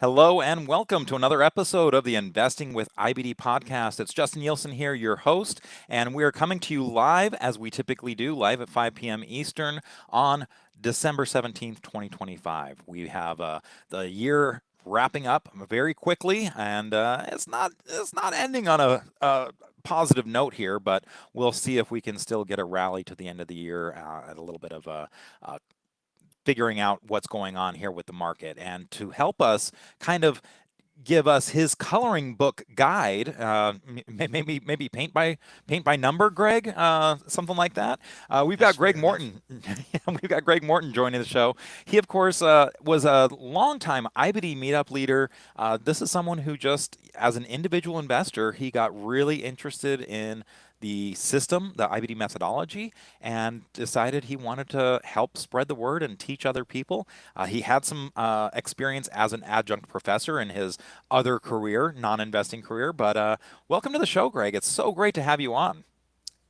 Hello and welcome to another episode of the Investing with IBD Podcast. It's Justin Nielsen here, your host, and we are coming to you live as we typically do, live at 5 p.m. Eastern on December 17th, 2025. We have the year wrapping up very quickly, and it's not ending on a positive note here, but we'll see if we can still get a rally to the end of the year at a little bit of a figuring out what's going on here with the market. And to help us kind of give us his coloring book guide, maybe paint by number, Greg, something like that. We've got That's Greg fair enough. Morton. We've got Greg Morton joining the show. He, of course, was a longtime IBD meetup leader. This is someone who just, as an individual investor, he got really interested in the system, the IBD methodology, and decided he wanted to help spread the word and teach other people. He had some experience as an adjunct professor in his other career, non-investing career. But welcome to the show, Greg. It's so great to have you on.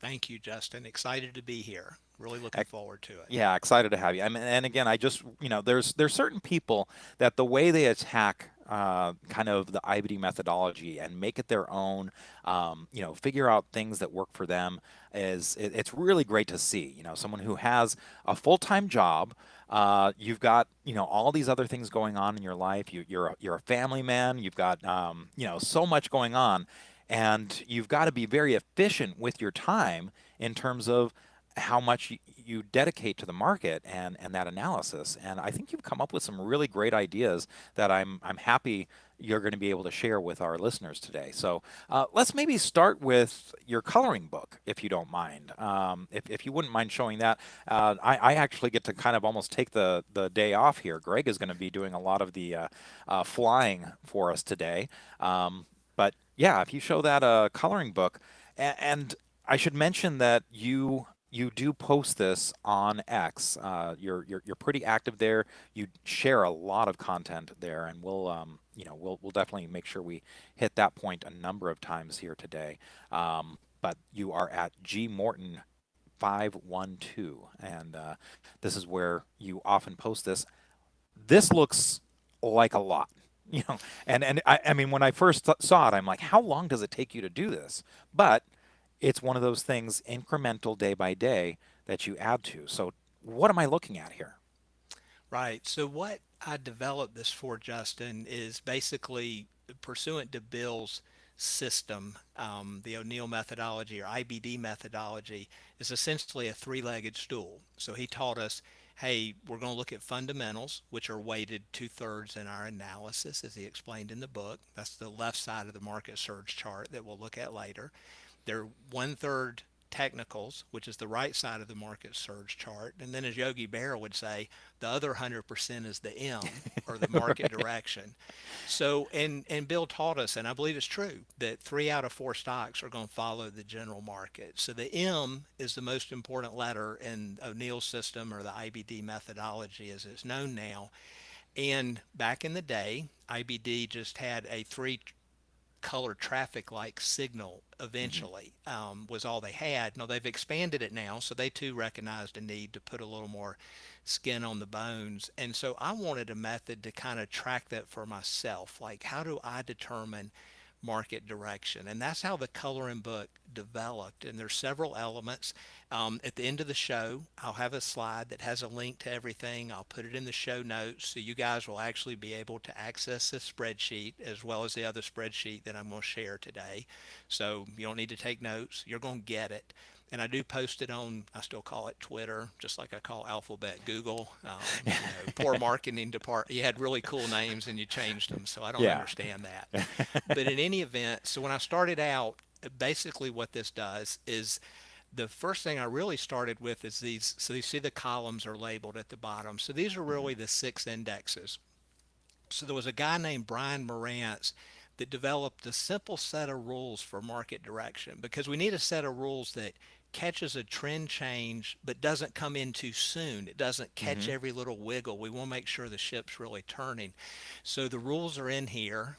Thank you, Justin. Excited to be here. Really looking forward to it. Yeah, excited to have you. And again, I just there's certain people that the way they attack kind of the IBD methodology and make it their own, figure out things that work for them it's really great to see. Someone who has a full-time job. You've got all these other things going on in your life. You're a family man. You've got so much going on, and you've got to be very efficient with your time in terms of how much you dedicate to the market and that analysis. And I think you've come up with some really great ideas that I'm happy you're going to be able to share with our listeners today. So let's maybe start with your coloring book, if you don't mind. If you wouldn't mind showing that, I actually get to kind of almost take the day off here. Greg is going to be doing a lot of the flying for us today. But yeah, if you show that coloring book, and I should mention that you do post this on X. You're pretty active there. You share a lot of content there, and we'll definitely make sure we hit that point a number of times here today. But you are at G Morton 512, and this is where you often post this. This looks like a lot. And I mean, when I first saw it, I'm like, how long does it take you to do this? But it's one of those things, incremental day by day, that you add to. So what am I looking at here? Right. So what I developed this for, Justin, is basically pursuant to Bill's system. The O'Neill methodology or IBD methodology is essentially a three-legged stool. So he taught us, hey, we're going to look at fundamentals, which are weighted two-thirds in our analysis, as he explained in the book. That's the left side of the market surge chart that we'll look at later. They're one-third technicals, which is the right side of the market surge chart. And then, as Yogi Berra would say, the other 100% is the M, or the market Right. direction. So, and Bill taught us, and I believe it's true, that 3 out of 4 stocks are going to follow the general market. So the M is the most important letter in O'Neill's system, or the IBD methodology as it's known now. And back in the day, IBD just had a three-color traffic like signal Hmm. eventually, was all they had. Now they've expanded it now, so they too recognized a need to put a little more skin on the bones. And so I wanted a method to kind of track that for myself. Like, how do I determine market direction? And that's how the coloring book developed. And there's several elements. At the end of the show, I'll have a slide that has a link to everything. I'll put it in the show notes so you guys will actually be able to access this spreadsheet as well as the other spreadsheet that I'm going to share today. So you don't need to take notes. You're going to get it. And I do post it on, I still call it Twitter, just like I call Alphabet Google. Poor marketing department. You had really cool names and you changed them, so I don't Yeah. understand that. But in any event, so when I started out, basically what this does is the first thing I really started with is these. So you see the columns are labeled at the bottom. So these are Hmm. really the 6 indexes. So there was a guy named Brian Morantz that developed a simple set of rules for market direction, because we need a set of rules that catches a trend change but doesn't come in too soon. It doesn't catch Hmm. every little wiggle. We want to make sure the ship's really turning. So the rules are in here.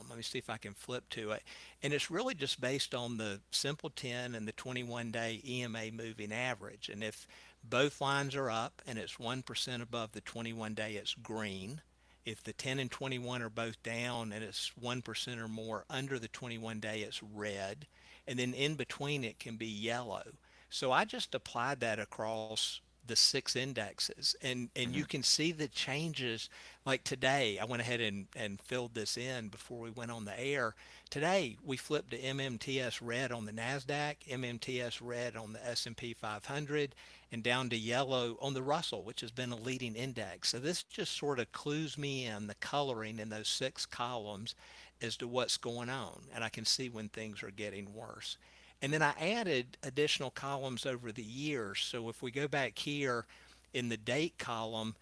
Let me see if I can flip to it. And it's really just based on the simple 10 and the 21-day EMA moving average. And if both lines are up and it's 1% above the 21-day, it's green. If the 10 and 21 are both down and it's 1% or more under the 21 day, it's red. And then in between it can be yellow. So I just applied that across the six indexes, and you Hmm. can see the changes. Like today, I went ahead and filled this in before we went on the air. Today we flipped to MMTS red on the NASDAQ, MMTS red on the S&P 500, and down to yellow on the Russell, which has been a leading index. So this just sort of clues me in the coloring in those six columns as to what's going on, and I can see when things are getting worse. And then I added additional columns over the years. So if we go back here in the date column,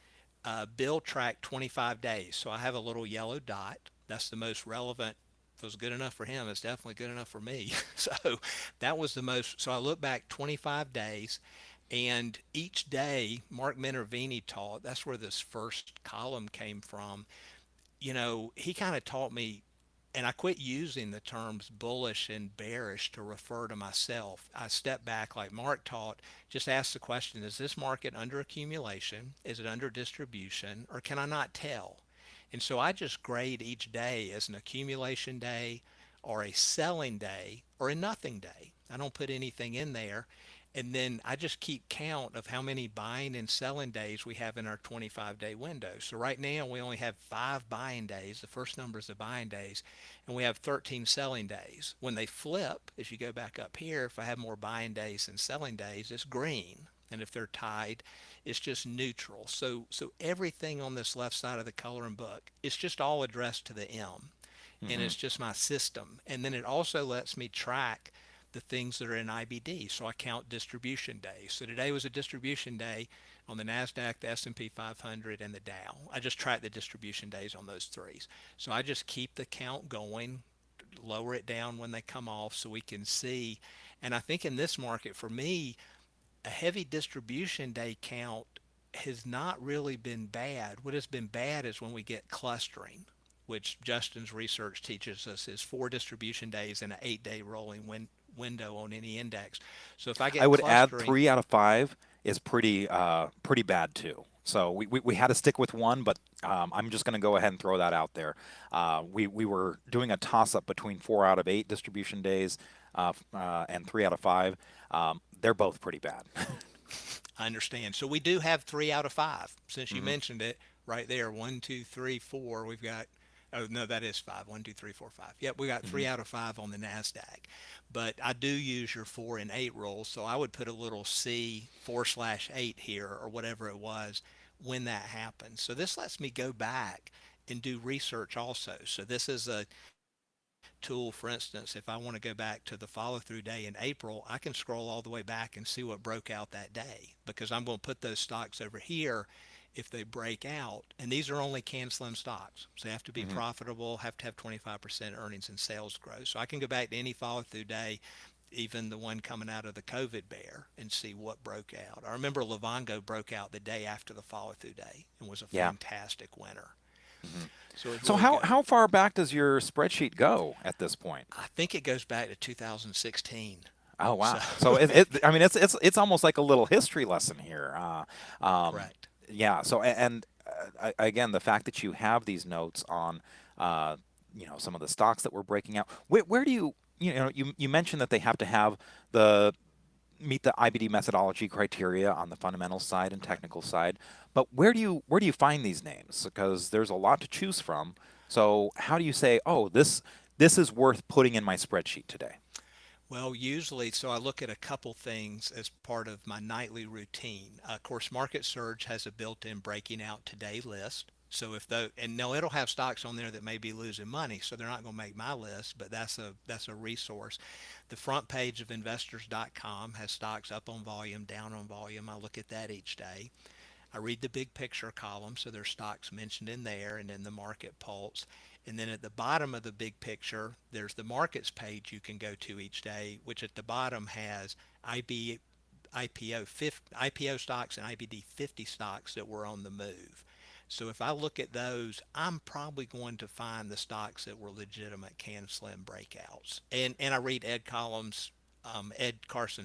Bill tracked 25 days. So I have a little yellow dot. That's the most relevant. If it was good enough for him, it's definitely good enough for me. So that was the most. So I look back 25 days, and each day, Mark Minervini taught. That's where this first column came from. He kind of taught me, and I quit using the terms bullish and bearish to refer to myself. I step back like Mark taught, just ask the question, is this market under accumulation? Is it under distribution? Or can I not tell? And so I just grade each day as an accumulation day or a selling day or a nothing day. I don't put anything in there. And then I just keep count of how many buying and selling days we have in our 25-day window. So right now we only have 5 buying days. The first number is the buying days, and we have 13 selling days. When they flip, as you go back up here, if I have more buying days than selling days, it's green. And if they're tied, it's just neutral. So everything on this left side of the coloring book, it's just all addressed to the M, and Hmm. it's just my system. And then it also lets me track the things that are in IBD. So I count distribution days. So today was a distribution day on the NASDAQ, the S&P 500, and the Dow. I just track the distribution days on those threes. So I just keep the count going, lower it down when they come off so we can see. And I think in this market, for me, a heavy distribution day count has not really been bad. What has been bad is when we get clustering, which Justin's research teaches us is 4 distribution days and an 8-day rolling window on any index. So if I I get would add clustering, 3 out of 5 is pretty bad too. So we had to stick with one, but I'm just going to go ahead and throw that out there. We were doing a toss up between 4 out of 8 distribution days and 3 out of 5. They're both pretty bad. I understand. So we do have 3 out of 5. Since you Hmm. mentioned it right there, one, two, three, four. We've got, oh no, that is five. One, two, three, four, five. Yep, we got Hmm. 3 out of 5 on the NASDAQ. But I do use your 4 and 8 rule. So I would put a little C/8 here or whatever it was when that happens. So this lets me go back and do research also. So this is a tool, for instance, if I want to go back to the follow through day in April, I can scroll all the way back and see what broke out that day because I'm going to put those stocks over here if they break out. And these are only can slim stocks. So they have to be Hmm. profitable, have to have 25% earnings and sales growth. So I can go back to any follow through day, even the one coming out of the COVID bear, and see what broke out. I remember Livongo broke out the day after the follow through day and was a Yeah. fantastic winner. Hmm. So it's So really good. how far back does your spreadsheet go at this point? I think it goes back to 2016. Oh So, wow! So I mean it's almost like a little history lesson here. correct. Yeah. So and again, the fact that you have these notes on, uh, some of the stocks that were breaking out. Where do you mentioned that they have to have the meet the IBD methodology criteria on the fundamental side and Right. technical side, but where do you find these names? Because there's a lot to choose from. So how do you say, oh, this is worth putting in my spreadsheet today? Well, usually, so I look at a couple things as part of my nightly routine. Of course, Market Surge has a built-in breaking out today list. So if though, and no, it'll have stocks on there that may be losing money, so they're not going to make my list, but that's a resource. The front page of investors.com has stocks up on volume, down on volume. I look at that each day. I read the big picture column, so there's stocks mentioned in there and in the market pulse. And then at the bottom of the big picture, there's the markets page you can go to each day, which at the bottom has IB, IPO stocks and IBD 50 stocks that were on the move. So if I look at those, I'm probably going to find the stocks that were legitimate can slim breakouts. And I read Ed Carson's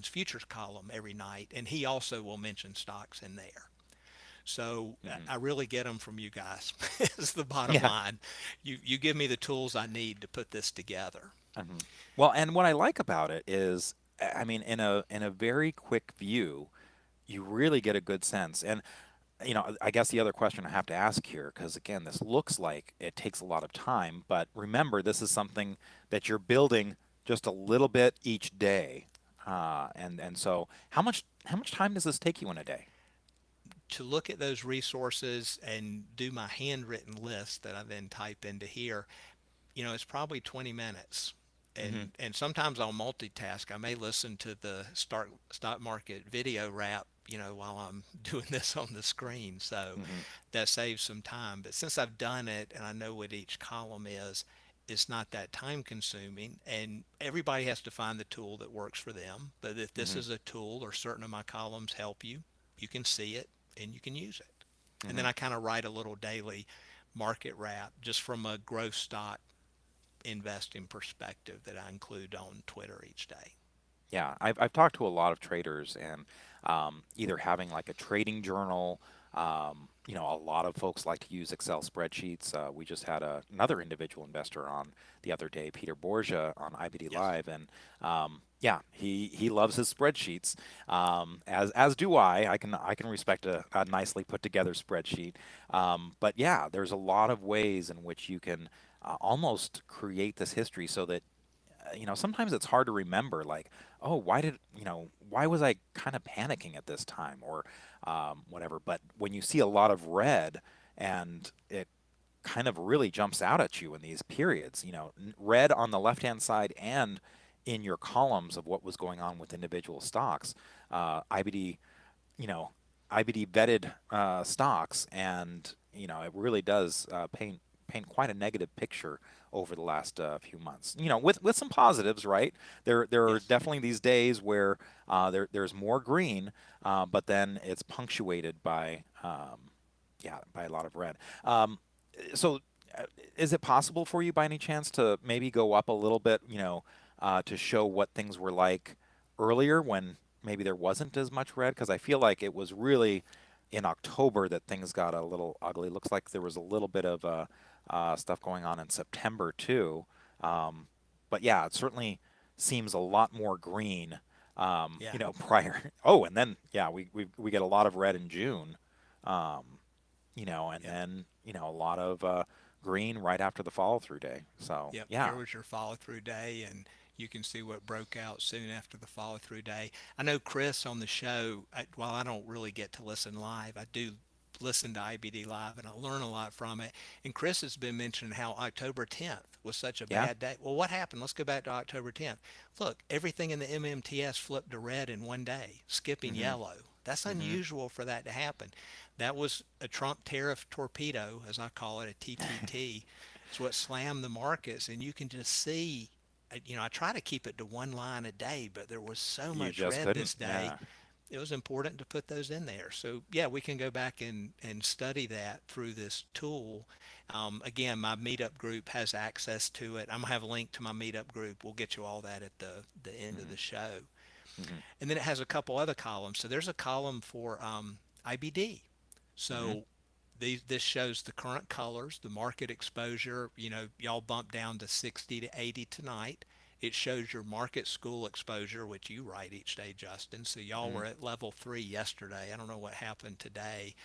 futures column every night, and he also will mention stocks in there. So Hmm. I really get them from you guys. Is the bottom Yeah. line. You give me the tools I need to put this together. Hmm. Well, and what I like about it is, I mean, in a very quick view, you really get a good sense. And I guess the other question I have to ask here, because again, this looks like it takes a lot of time, but remember, this is something that you're building just a little bit each day. And so how much time does this take you in a day? To look at those resources and do my handwritten list that I then type into here, it's probably 20 minutes. Hmm. And sometimes I'll multitask. I may listen to the stock market video wrap, while I'm doing this on the screen. So Hmm. that saves some time. But since I've done it and I know what each column is, it's not that time consuming. And everybody has to find the tool that works for them. But if this Hmm. is a tool or certain of my columns help you, you can see it and you can use it. And then Hmm. I kind of write a little daily market wrap just from a growth stock investing perspective that I include on Twitter each day. Yeah, I've talked to a lot of traders, and either having like a trading journal. A lot of folks like to use Excel spreadsheets. We just had another individual investor on the other day, Peter Borgia, on IBD Yes. Live, and yeah, he loves his spreadsheets. As do I. I can respect a nicely put together spreadsheet. But yeah, there's a lot of ways in which you can almost create this history so that sometimes it's hard to remember, like, oh, why was I kind of panicking at this time, or whatever. But when you see a lot of red, and it kind of really jumps out at you in these periods, red on the left hand side and in your columns of what was going on with individual stocks, IBD, you know, IBD vetted stocks, and it really does paint quite a negative picture over the last few months. With some positives, right? There are Yes. definitely these days where there's more green, but then it's punctuated by yeah, by a lot of red. So, uh, is it possible for you by any chance to maybe go up a little bit, to show what things were like earlier when maybe there wasn't as much red? Because I feel like it was really in October that things got a little ugly. Looks like there was a little bit of stuff going on in September too. Um, but yeah, it certainly seems a lot more green. Yeah. Prior. Oh, and then yeah, we get a lot of red in June. Um, and Yep. then a lot of green right after the follow through day. So Yep. yeah, Here was your follow through day, and you can see what broke out soon after the follow through day. I know Chris on the show, while I don't really get to listen live, I do listen to IBD Live and I learn a lot from it. And Chris has been mentioning how October 10th was such a yeah. bad day. Well, what happened? Let's go back to October 10th. Look, everything in the MMTS flipped to red in one day, skipping Hmm. yellow. That's Hmm. unusual for that to happen. That was a Trump tariff torpedo, as I call it, a TTT. It's what slammed the markets, and you can just see. I try to keep it to one line a day, but there was so You much just red couldn't. this day. Yeah. It was important to put those in there. So yeah, we can go back and study that through this tool. Again, my meetup group has access to it. I'm gonna have a link to my meetup group. We'll get you all that at the end of Hmm. the show. Hmm. And then it has a couple other columns. So there's a column for IBD. Hmm. So this shows the current colors, the market exposure. Y'all bumped down to 60 to 80 tonight. It shows your market school exposure, which you write each day, Justin. So y'all Hmm. were at level 3 yesterday. I don't know what happened today.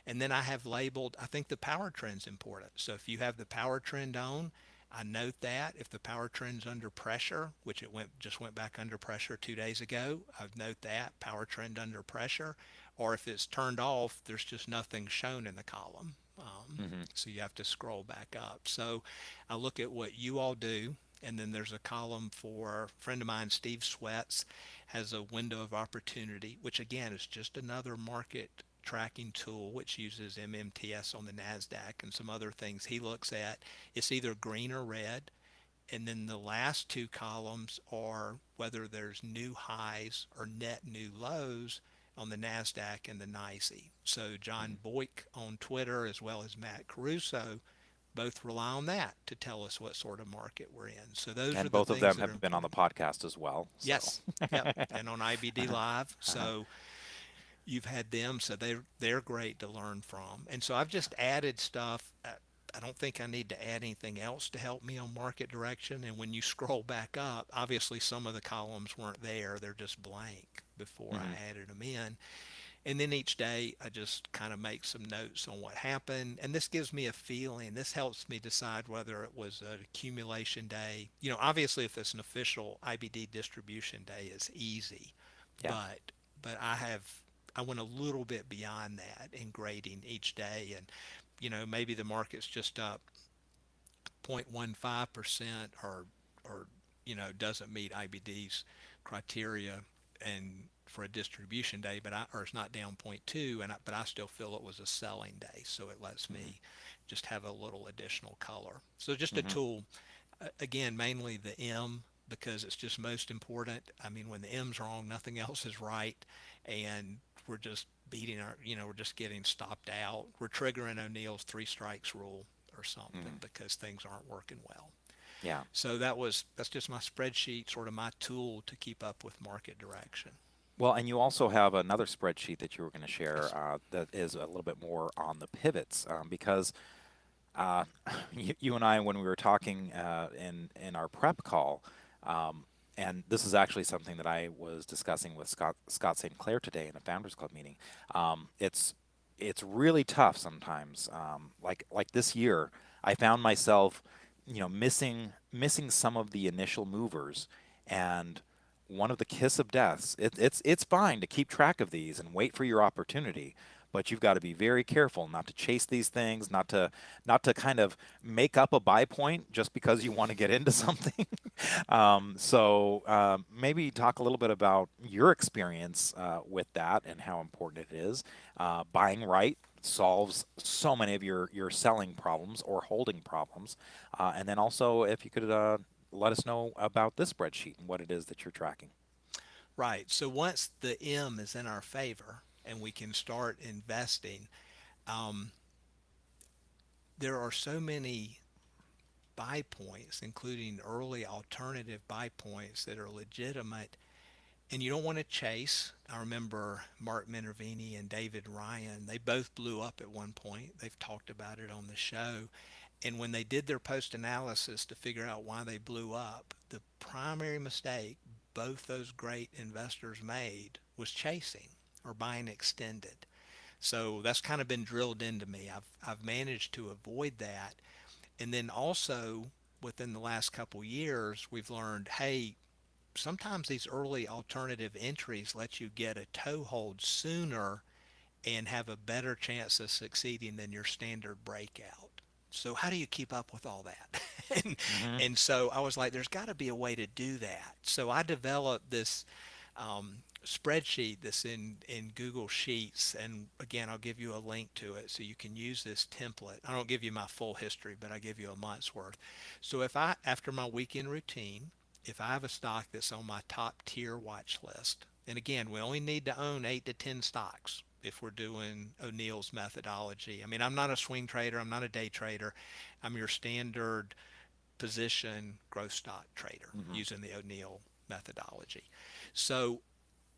And then I have labeled, I think the power trend's important. So if you have the power trend on, I note that if the power trend's under pressure, which it just went back under pressure 2 days ago, I note that power trend under pressure. Or if it's turned off, there's just nothing shown in the column. Hmm. So you have to scroll back up. So I look at what you all do, and then there's a column for a friend of mine, Steve Sweats, has a window of opportunity, which again is just another market tracking tool which uses MMTS on the NASDAQ and some other things he looks at. It's either green or red. And then the last two columns are whether there's new highs or net new lows on the NASDAQ and the NYSE. So Hmm. John Boyk on Twitter as well as Matt Caruso both rely on that to tell us what sort of market we're in. So those are And the both of things them that are have been on the important. podcast as well. So Yes. Yep. And on IBD Live. uh-huh. So you've had them, so they're great to learn from. And so I've just added stuff. I don't think I need to add anything else to help me on market direction. And when you scroll back up, obviously some of the columns weren't there; they're just blank before Hmm. I added them in. And then each day I just kind of make some notes on what happened. And this gives me a feeling. This helps me decide whether it was an accumulation day. Obviously, if it's an official IBD distribution day, it's easy. Yeah. But I went a little bit beyond that in grading each day. And maybe the market's just up 0.15% or doesn't meet IBD's criteria and for a distribution day, or it's not down point 0.2, but I still feel it was a selling day, so it lets Hmm. me just have a little additional color. So just a Hmm. tool. Again, mainly the M, because it's just most important. I mean, when the M's wrong, nothing else is right, and we're just we're just getting stopped out. We're triggering O'Neill's three strikes rule or something Hmm. because things aren't working well. Yeah. So that's just my spreadsheet, sort of my tool to keep up with market direction. Well, and you also have another spreadsheet that you were going to Yes. share that is a little bit more on the pivots because uh, you and I, when we were talking in our prep call, um, and this is actually something that I was discussing with Scott St. Clair today in a Founders Club meeting. It's really tough sometimes. Like this year, I found myself, missing some of the initial movers, and one of the kiss of deaths. It's fine to keep track of these and wait for your opportunity, but you've got to be very careful not to chase these things, not to kind of make up a buy point just because you want to get into something. Maybe talk a little bit about your experience with that and how important it is. Buying right solves so many of your selling problems or holding problems, and then also if you could let us know about this spreadsheet and what it is that you're tracking. Right. So once the M is in our favor and we can start investing, um, there are so many buy points, including early alternative buy points that are legitimate, and you don't want to chase. I remember Mark Minervini and David Ryan, they both blew up at one point. They've talked about it on the show. And when they did their post analysis to figure out why they blew up, the primary mistake both those great investors made was chasing or buying extended. So that's kind of been drilled into me. I've managed to avoid that. And then also within the last couple years, we've learned, hey, sometimes these early alternative entries let you get a toehold sooner and have a better chance of succeeding than your standard breakout. So how do you keep up with all that? and, Hmm. and so I was like, there's got to be a way to do that. So I developed this spreadsheet that's in Google Sheets. And again, I'll give you a link to it so you can use this template. I don't give you my full history, but I give you a month's worth. So after my weekend routine, if I have a stock that's on my top tier watch list, and again, we only need to own 8 to 10 stocks if we're doing O'Neill's methodology. I mean, I'm not a swing trader, I'm not a day trader. I'm your standard position growth stock trader Hmm. using the O'Neill methodology. So,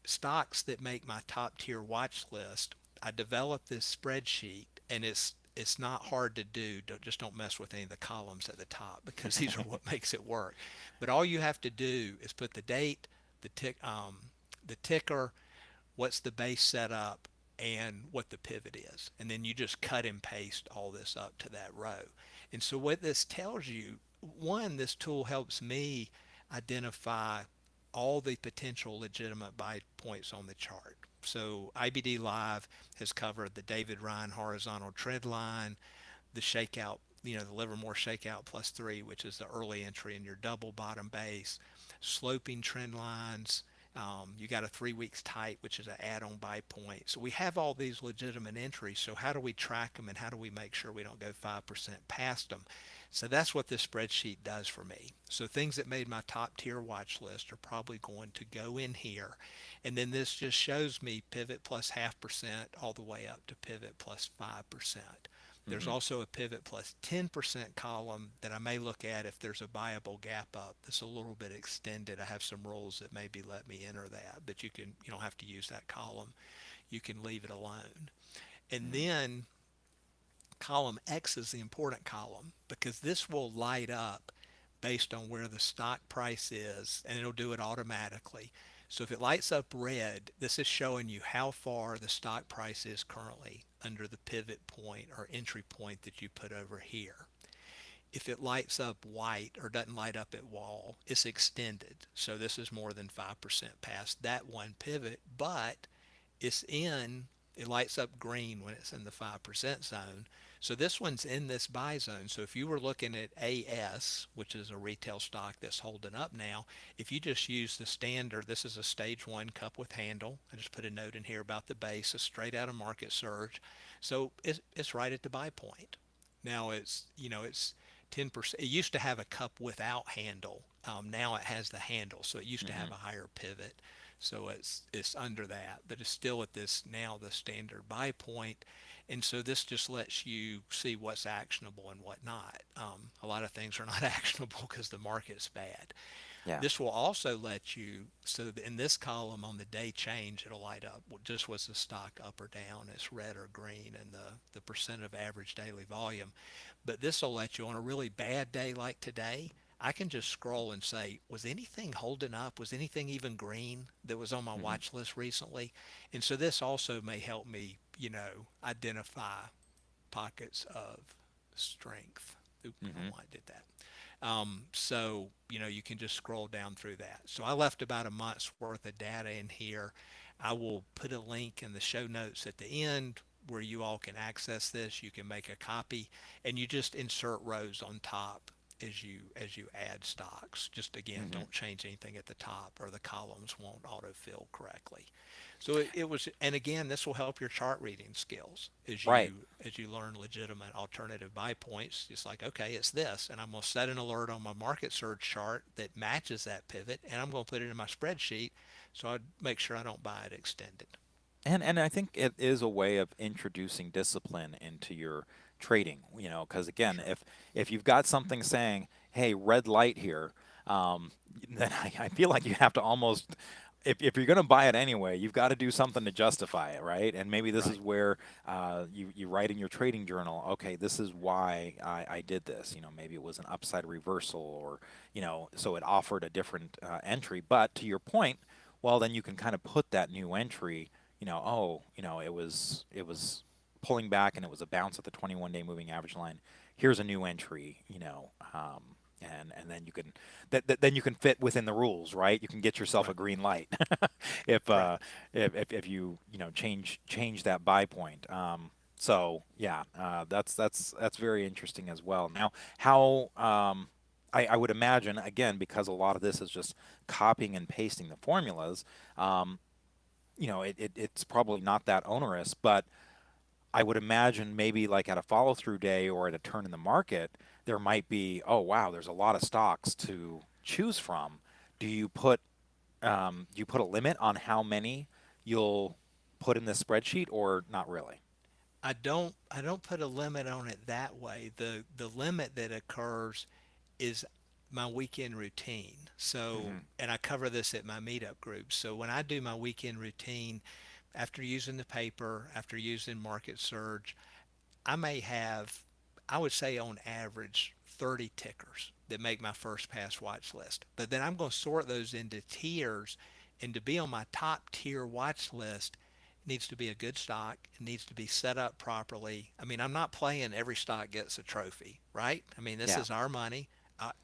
stocks that make my top tier watch list, I developed this spreadsheet, and it's not hard to do. Just don't mess with any of the columns at the top because these are what makes it work. But all you have to do is put the date, the ticker, what's the base setup, and what the pivot is. And then you just cut and paste all this up to that row. And so what this tells you, one, this tool helps me identify all the potential legitimate buy points on the chart. So IBD Live has covered the David Ryan horizontal trend line, the shakeout, the Livermore shakeout +3, which is the early entry in your double bottom base, sloping trend lines. You got a 3 weeks tight, which is an add-on buy point. So we have all these legitimate entries. So how do we track them and how do we make sure we don't go 5% past them? So that's what this spreadsheet does for me. So things that made my top tier watch list are probably going to go in here. And then this just shows me pivot plus 0.5% all the way up to pivot plus 5%. There's Hmm. also a pivot plus 10% column that I may look at if there's a buyable gap up that's a little bit extended. I have some rules that maybe let me enter that, but you don't have to use that column. you can leave it alone. And then column X is the important column because this will light up based on where the stock price is, and it'll do it automatically. So if it lights up red, this is showing you how far the stock price is currently under the pivot point or entry point that you put over here. If it lights up white or doesn't light up at wall, it's extended. So this is more than 5% past that one pivot, but it's in, it lights up green when it's in the 5% zone. So this one's in this buy zone. So if you were looking at AS, which is a retail stock that's holding up now, if you just use the standard, this is a stage one cup with handle. I just put a note in here about the base, it's straight out of market surge. So it's right at the buy point. Now it's 10%. It used to have a cup without handle. Now it has the handle. So it used to have a higher pivot. So it's under that, but it's still at this now the standard buy point. And so this just lets you see what's actionable and what not. A lot of things are not actionable because the market's bad. Yeah. This will also let you, so in this column on the day change, it'll light up just was the stock up or down, it's red or green, and the percent of average daily volume. But this will let you on a really bad day like today, I can just scroll and say, was anything holding up? Was anything even green that was on my Hmm. watch list recently? And so this also may help me, identify pockets of strength. Oop, I don't know Hmm. why I did that. So, you can just scroll down through that. So I left about a month's worth of data in here. I will put a link in the show notes at the end where you all can access this. You can make a copy and you just insert rows on top as you add stocks. Just again, Hmm. don't change anything at the top or the columns won't autofill correctly. So it was, and again, this will help your chart reading skills Right. as you learn legitimate alternative buy points. It's like, okay, it's this, and I'm going to set an alert on my market surge chart that matches that pivot, and I'm going to put it in my spreadsheet so I make sure I don't buy it extended. And I think it is a way of introducing discipline into your trading, because again, Sure. if you've got something saying, "Hey, red light here," um, then I feel like you have to almost, if you're going to buy it anyway, you've got to do something to justify it, right? And maybe this is Right. where you write in your trading journal, okay, this is why I did this. Maybe it was an upside reversal, or so it offered a different entry. But to your point, well, then you can kind of put that new entry, oh, it was pulling back and it was a bounce at the 21-day moving average line. Here's a new entry, and then you can then you can fit within the rules, right? You can get yourself a Right. green light if Right. if you change that buy point. So yeah, that's very interesting as well. Now, how I would imagine, again, because a lot of this is just copying and pasting the formulas. Um, it's probably not that onerous, but I would imagine maybe like at a follow through day or at a turn in the market, there might be, oh wow, there's a lot of stocks to choose from. Do you put a limit on how many you'll put in this spreadsheet, or not really? I don't put a limit on it that way. The limit that occurs is my weekend routine. So, Hmm. and I cover this at my meetup group. So when I do my weekend routine, after using the paper, after using market surge, I may have, I would say on average, 30 tickers that make my first pass watch list. But then I'm going to sort those into tiers. And to be on my top tier watch list, it needs to be a good stock. It needs to be set up properly. I mean, I'm not playing every stock gets a trophy, right? I mean, this Yeah. is our money.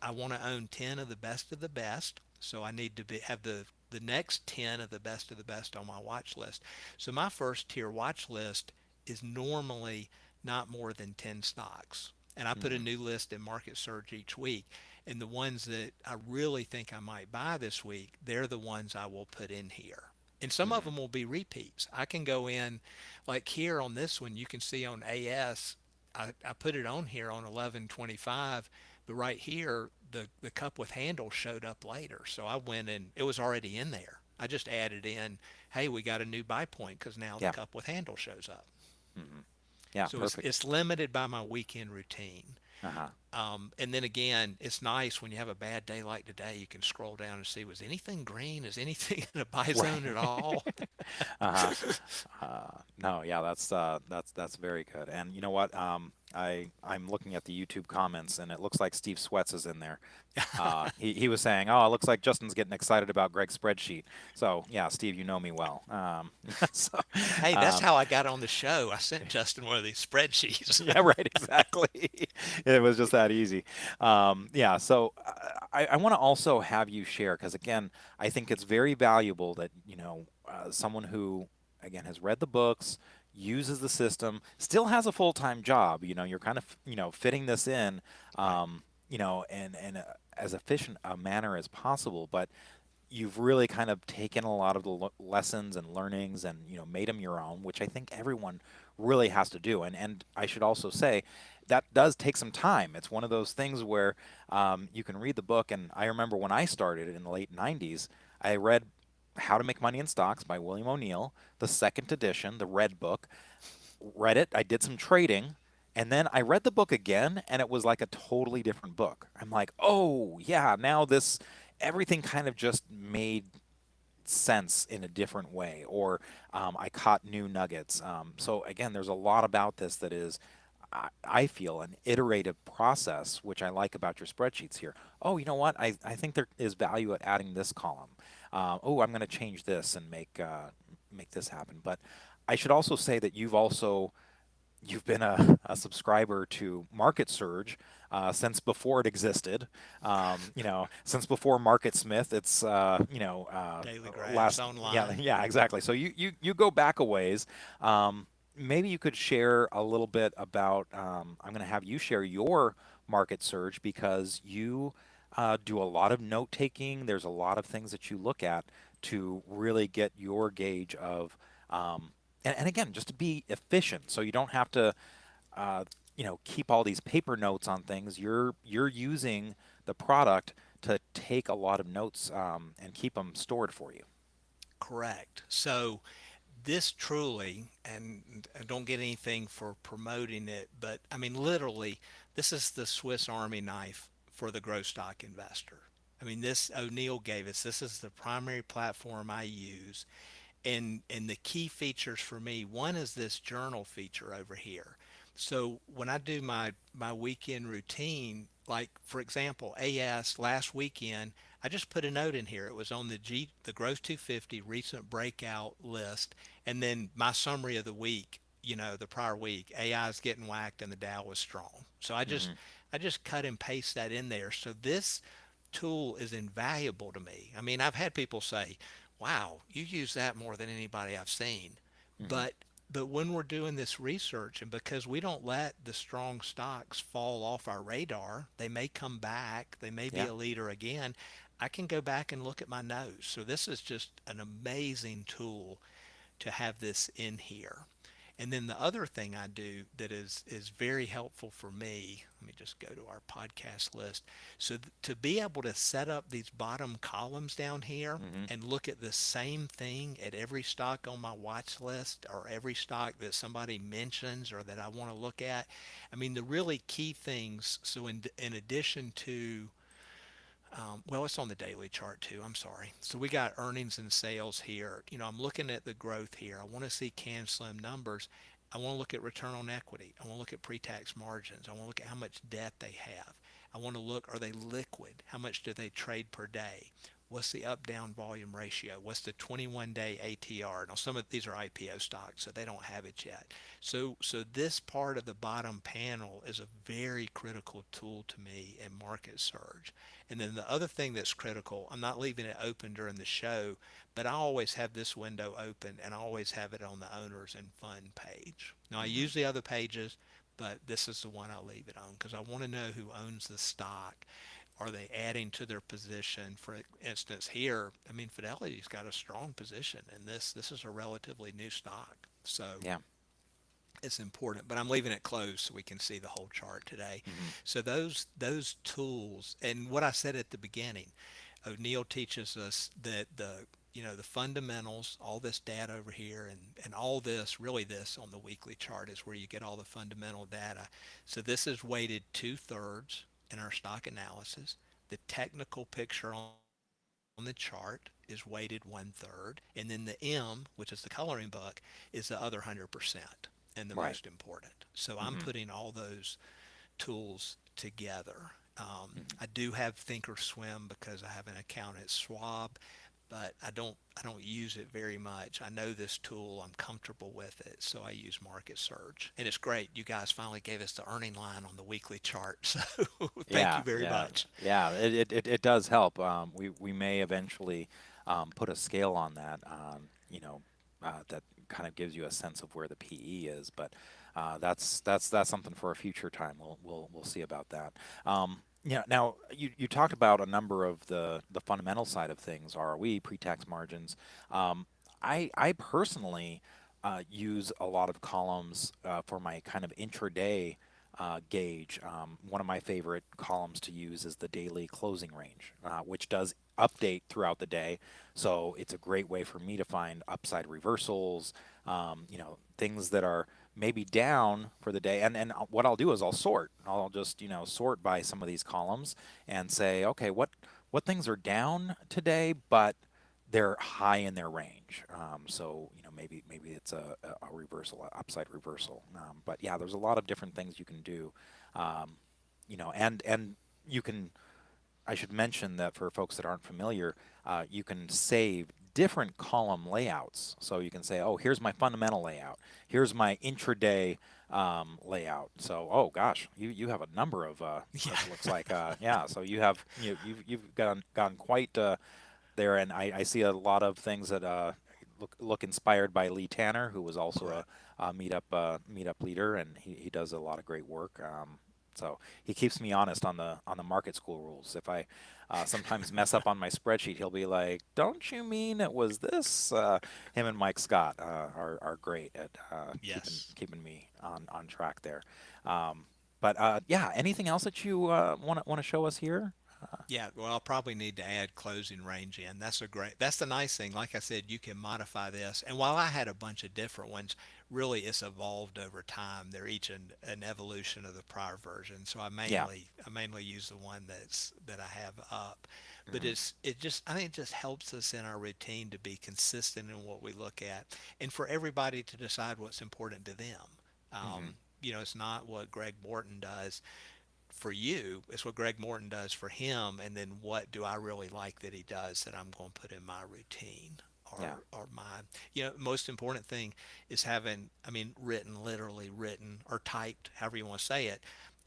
I want to own 10 of the best of the best. So I need to have the next 10 of the best on my watch list. So my first tier watch list is normally not more than 10 stocks. And I put a Hmm. new list in Market Surge each week. And the ones that I really think I might buy this week, they're the ones I will put in here. And some of Hmm. them will be repeats. I can go in, like here on this one, you can see on AS, I put it on here on 1125, but right here, the cup with handle showed up later. So I went and it was already in there. I just added in, hey, we got a new buy point because now the Yeah. cup with handle shows up. Hmm. Yeah. So it's Perfect. it's limited by my weekend routine. Uh huh. And then again, it's nice when you have a bad day like today, you can scroll down and see, was anything green? Is anything in a buy Right. zone at all? Uh-huh. No, yeah, that's very good. And you know what? I'm looking at the YouTube comments, and it looks like Steve Sweats is in there. He was saying, "Oh, it looks like Justin's getting excited about Greg's spreadsheet." So yeah, Steve, you know me well. So Hey, that's um, how I got on the show. I sent Justin one of these spreadsheets. yeah, right, exactly. It was just that easy. Yeah, so I want to also have you share because again, I think it's very valuable that someone who again has read the books, uses the system, still has a full-time job. You're kind of fitting this in, Right. and as efficient a manner as possible, but you've really kind of taken a lot of the lessons and learnings and made them your own, which I think everyone really has to do. And I should also say that does take some time. It's one of those things where you can read the book, and I remember when I started in the late '90s, I read How to Make Money in Stocks by William O'Neill, the second edition, the red book. Read it, I did some trading. And then I read the book again, and it was like a totally different book. I'm like, oh, yeah, now everything kind of just made sense in a different way, or I caught new nuggets. So again, there's a lot about this that is, I feel, an iterative process, which I like about your spreadsheets here. Oh, you know what? I think there is value at adding this column. Oh, I'm going to change this and make this happen. But I should also say that you've been a subscriber to Market Surge since before it existed. Since before Market Smith, it's Daily graphs last. Yeah, online. yeah, exactly. So you go back a ways. Maybe you could share a little bit about. I'm going to have you share your Market Surge because you do a lot of note taking. There's a lot of things that you look at to really get your gauge of. And again, just to be efficient, so you don't have to, keep all these paper notes on things. You're using the product to take a lot of notes and keep them stored for you. Correct. So this truly, and I don't get anything for promoting it, but I mean, literally, this is the Swiss Army knife for the growth stock investor. I mean, this O'Neill gave us, this is the primary platform I use. And the key features for me, one is this journal feature over here. So when I do my weekend routine, like for example, AS last weekend, I just put a note in here. It was on the Growth 250 recent breakout list, and then my summary of the week. The prior week, AI is getting whacked and the Dow was strong. So Hmm. I just cut and paste that in there. So this tool is invaluable to me. I mean, I've had people say, "Wow, you use that more than anybody I've seen." Hmm. But when we're doing this research, and because we don't let the strong stocks fall off our radar, they may come back, they may be Yeah. a leader again. I can go back and look at my notes. So this is just an amazing tool to have this in here. And then the other thing I do that is very helpful for me, let me just go to our podcast list. So to be able to set up these bottom columns down here Hmm. and look at the same thing at every stock on my watch list or every stock that somebody mentions or that I want to look at. I mean, the really key things. So in addition to well, it's on the daily chart too. I'm sorry. So we got earnings and sales here. I'm looking at the growth here. I want to see can slim numbers. I want to look at return on equity. I want to look at pre-tax margins. I want to look at how much debt they have. I want to look, are they liquid? How much do they trade per day? What's the up down volume ratio? What's the 21-day ATR? Now, some of these are IPO stocks, so they don't have it yet. So this part of the bottom panel is a very critical tool to me in Market Surge. And then the other thing that's critical, I'm not leaving it open during the show, but I always have this window open and I always have it on the owners and fund page. Now I Hmm. use the other pages, but this is the one I leave it on because I want to know who owns the stock. Are they adding to their position? For instance, here, I mean, Fidelity's got a strong position, and this is a relatively new stock, so Yeah. it's important. But I'm leaving it closed so we can see the whole chart today. Hmm. So those tools, and what I said at the beginning, O'Neill teaches us that the fundamentals, all this data over here, and all this, really this on the weekly chart is where you get all the fundamental data. So this is weighted 2/3 in our stock analysis. The technical picture on the chart is weighted 1/3. And then the M, which is the coloring book, is the other 100% and the most Right. important. So I'm Hmm. putting all those tools together. Hmm. I do have Thinkorswim because I have an account at Schwab, but I don't use it very much. I know this tool, I'm comfortable with it, so I use Market Surge, and it's great. You guys finally gave us the earning line on the weekly chart, so thank Yeah, you very yeah, much. yeah. It does help. We may eventually put a scale on that. That kind of gives you a sense of where the PE is. But that's something for a future time. We'll see about that. Yeah. Now you talked about a number of the fundamental side of things, ROE, pre-tax margins. Um, I personally use a lot of columns for my kind of intraday gauge. One of my favorite columns to use is the daily closing range, which does update throughout the day. So it's a great way for me to find upside reversals, things that are maybe down for the day. And what I'll do is I'll sort. I'll just sort by some of these columns and say, okay, what things are down today, but they're high in their range. So maybe it's a reversal, a upside reversal. But yeah, there's a lot of different things you can do. Um, and you can. I should mention that for folks that aren't familiar, you can save different column layouts. So you can say, oh, here's my fundamental layout. Here's my intraday layout. So, oh gosh, you have a number of Yeah, it looks like yeah. So you've gone quite there, and I see a lot of things that look inspired by Lee Tanner, who was also correct. a meetup leader, and he does a lot of great work. So he keeps me honest on the market school rules. If I sometimes mess up on my spreadsheet, he'll be like, "Don't you mean it was this?" Him and Mike Scott are great at Yes. keeping me on track there. But yeah, anything else that you want to show us here? Yeah, well, I'll probably need to add closing range in. That's the nice thing. Like I said, you can modify this. And while I had a bunch of different ones, really it's evolved over time. They're each an evolution of the prior version. So Yeah. I mainly use the one that I have up. But Hmm. I think it just helps us in our routine to be consistent in what we look at and for everybody to decide what's important to them. Hmm. It's not what Greg Morton does for you. It's what Greg Morton does for him, and then what do I really like that he does that I'm going to put in my routine Yeah. or my most important thing is having, I mean, written, literally written or typed, however you want to say it,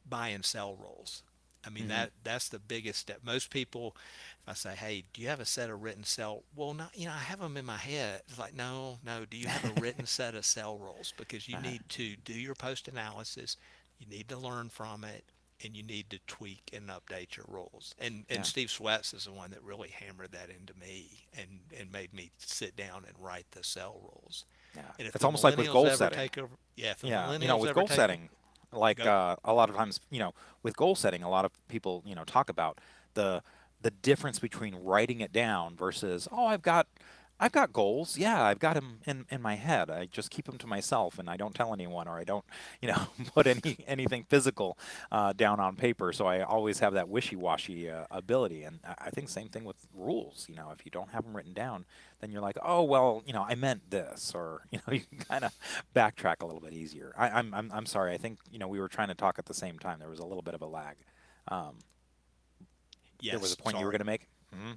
buy and sell rules. I mean Hmm. that's the biggest step. Most people, if I say, "Hey, do you have a set of written sell?" Well, not, I have them in my head. It's like, no, no. Do you have a written set of sell rules? Because you Uh, need to do your post analysis, you need to learn from it, and you need to tweak and update your rules. And yeah. Steve Sweats is the one that really hammered that into me and made me sit down and write the sell rules. Yeah. And if It's the almost like with millennials goal ever setting. take over, yeah, if the Yeah, millennials with ever goal take setting, like go a lot of times, with goal setting, a lot of people, talk about the the difference between writing it down versus, oh, I've got goals. Yeah, I've got them in my head. I just keep them to myself and I don't tell anyone, or I don't, put anything physical down on paper. So I always have that wishy-washy ability. And I think same thing with rules. If you don't have them written down, then you're like, oh well, I meant this, or you can kind of backtrack a little bit easier. I'm sorry. I think we were trying to talk at the same time. There was a little bit of a lag. Um, there was a yes, point you were going sorry. to make. Hmm.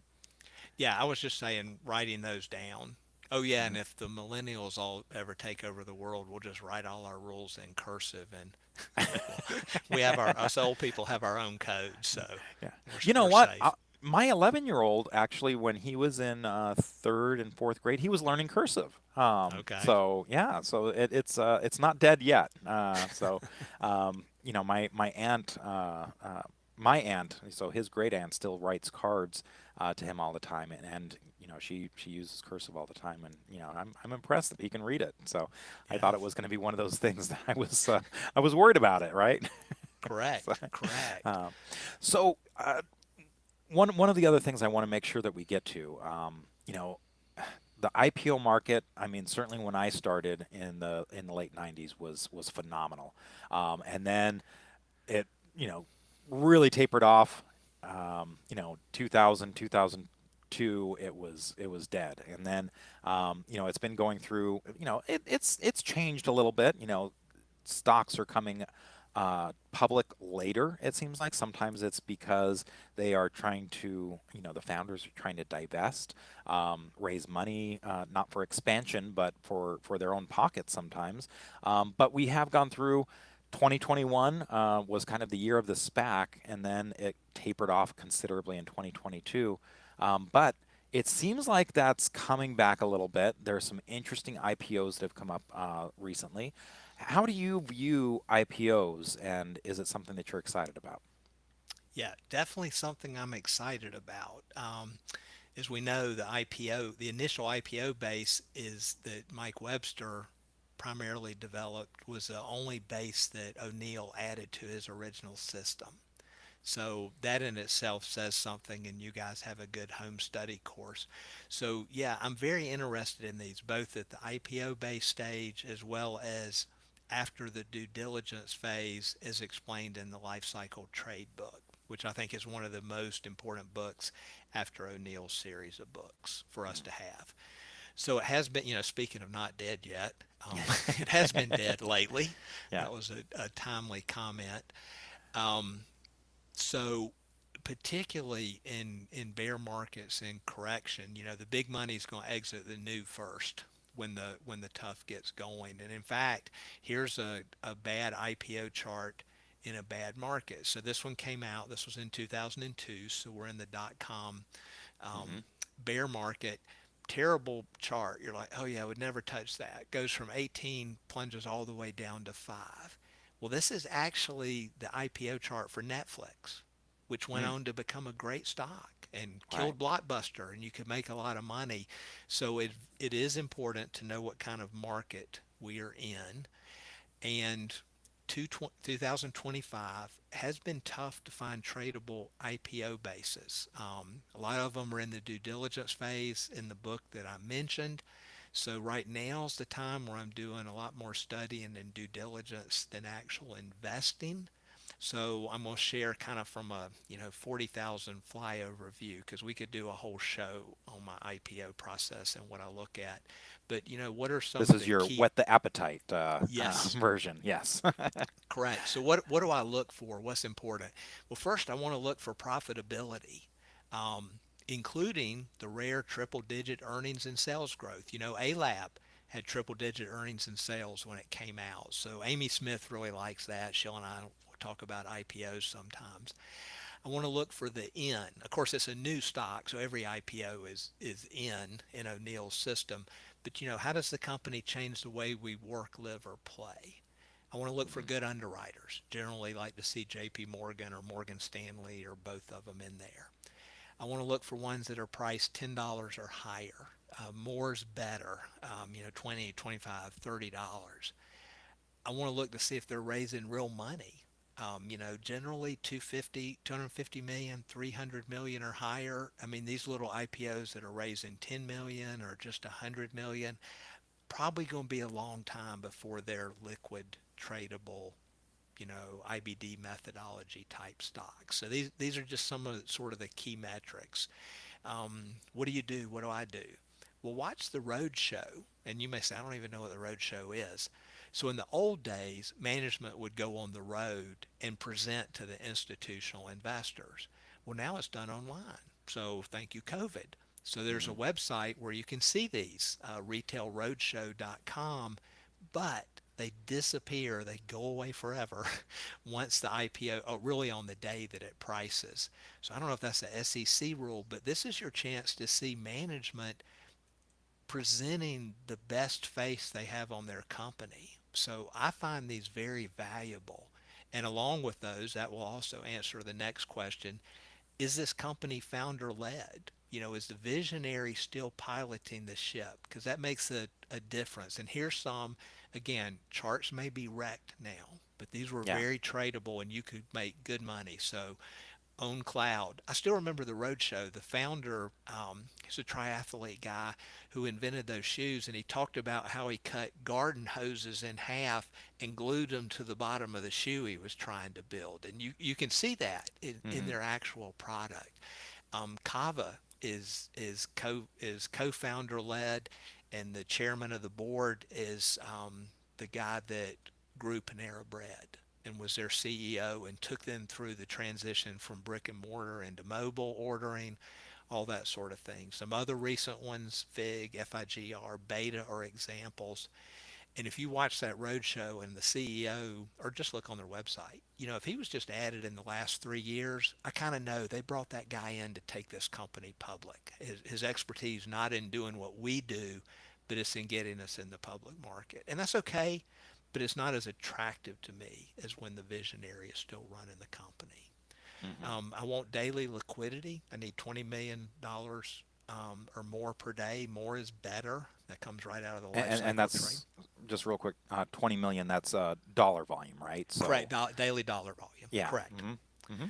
Yeah, I was just saying writing those down. Oh yeah, and Hmm. if the millennials all ever take over the world, we'll just write all our rules in cursive, and well, we have our us old people have our own code, so Yeah. we're You know we're what? safe. My 11-year-old actually, when he was in third and fourth grade, he was learning cursive. Okay. So yeah, so it's not dead yet. My aunt, so his great aunt still writes cards to him all the time, and she uses cursive all the time, and I'm impressed that he can read it. So I Yeah. thought it was going to be one of those things that I was worried about it, right? So, Correct. Correct. um, so one of the other things I want to make sure that we get to, the IPO market, I mean, certainly when I started in the late '90s was phenomenal, and then it really tapered off. 2000 2002 it was dead, and then it's been going through. It's changed a little bit. Stocks are coming public later, it seems like. Sometimes it's because they are trying to, the founders are trying to divest, raise money, not for expansion, but for their own pockets sometimes. But we have gone through 2021 was kind of the year of the SPAC, and then it tapered off considerably in 2022. But it seems like that's coming back a little bit. There are some interesting IPOs that have come up recently. How do you view IPOs, and is it something that you're excited about? Yeah, definitely something I'm excited about. As we know, the initial IPO base is that Mike Webster primarily developed was the only base that O'Neill added to his original system. So that in itself says something, and you guys have a good home study course. So yeah, I'm very interested in these, both at the IPO base stage as well as after the due diligence phase, as explained in the Life Cycle Trade book, which I think is one of the most important books after O'Neill's series of books for us Mm. to have. So it has been, speaking of not dead yet, it has been dead lately. Yeah. That was a timely comment. Um, so particularly in bear markets and correction, the big money is going to exit the new first when the tough gets going. And in fact, here's a bad IPO chart in a bad market. So this one came out. This was in 2002. So we're in the .com Hmm. um, bear market. Terrible chart. You're like, oh yeah, I would never touch that. Goes from 18, plunges all the way down to 5. Well, this is actually the IPO chart for Netflix, which went Mm. on to become a great stock and Right. killed Blockbuster, and you could make a lot of money. So it is important to know what kind of market we are in. And 2025 has been tough to find tradable IPO bases. A lot of them are in the due diligence phase in the book that I mentioned. So right now is the time where I'm doing a lot more studying and due diligence than actual investing. So I'm going to share kind of from a 40,000 flyover view, because we could do a whole show on my IPO process and what I look at. But what are some This of is the your key? whet the appetite Yes, version. Yes. correct. So what do I look for? What's important? Well, first I want to look for profitability, um, including the rare triple digit earnings and sales growth. ALAB had triple digit earnings and sales when it came out. So Amy Smith really likes that. Sheila and I talk about IPOs sometimes. I want to look for the N. Of course, it's a new stock, so every IPO is in O'Neill's system. But how does the company change the way we work, live, or play? I want to look for Hmm. good underwriters. Generally, like to see J.P. Morgan or Morgan Stanley or both of them in there. I want to look for ones that are priced $10 or higher. More's better. 20, 25, $30. I want to look to see if they're raising real money. Generally 250 million, 300 million or higher. I mean, these little IPOs that are raising 10 million or just 100 million, probably going to be a long time before they're liquid tradable, IBD methodology type stocks. So these are just some of the, sort of the key metrics. What do you do? What do I do? Well, watch the road show. And you may say, I don't even know what the road show is. So in the old days, management would go on the road and present to the institutional investors. Well, now it's done online. So thank you, COVID. So there's a Hmm. website where you can see these, retailroadshow.com, but they disappear, they go away forever once the IPO, really on the day that it prices. So I don't know if that's a SEC rule, but this is your chance to see management presenting the best face they have on their company. So I find these very valuable. And along with those, that will also answer the next question. Is this company founder led? Is the visionary still piloting the ship? Because that makes a difference. And here's some, again, charts may be wrecked now, but these were Yeah. very tradable and you could make good money. So own cloud. I still remember the roadshow. The founder, he's a triathlete guy who invented those shoes, and he talked about how he cut garden hoses in half and glued them to the bottom of the shoe he was trying to build. And you can see that in Hmm. their actual product. Kava is co-founder led, and the chairman of the board is the guy that grew Panera Bread and was their CEO and took them through the transition from brick and mortar into mobile ordering, all that sort of thing. Some other recent ones, FIGR, Beta are examples. And if you watch that roadshow and the CEO, or just look on their website, if he was just added in the last 3 years, I kind of know they brought that guy in to take this company public. His expertise not in doing what we do, but it's in getting us in the public market. And that's okay, but it's not as attractive to me as when the visionary is still running the company. Hmm. I want daily liquidity. I need $20 million or more per day. More is better. That comes right out of the life And cycle trade. that's just real quick, 20 million, that's dollar volume, right? Correct. So, Daily dollar volume. yeah. Correct. Hmm. Hmm.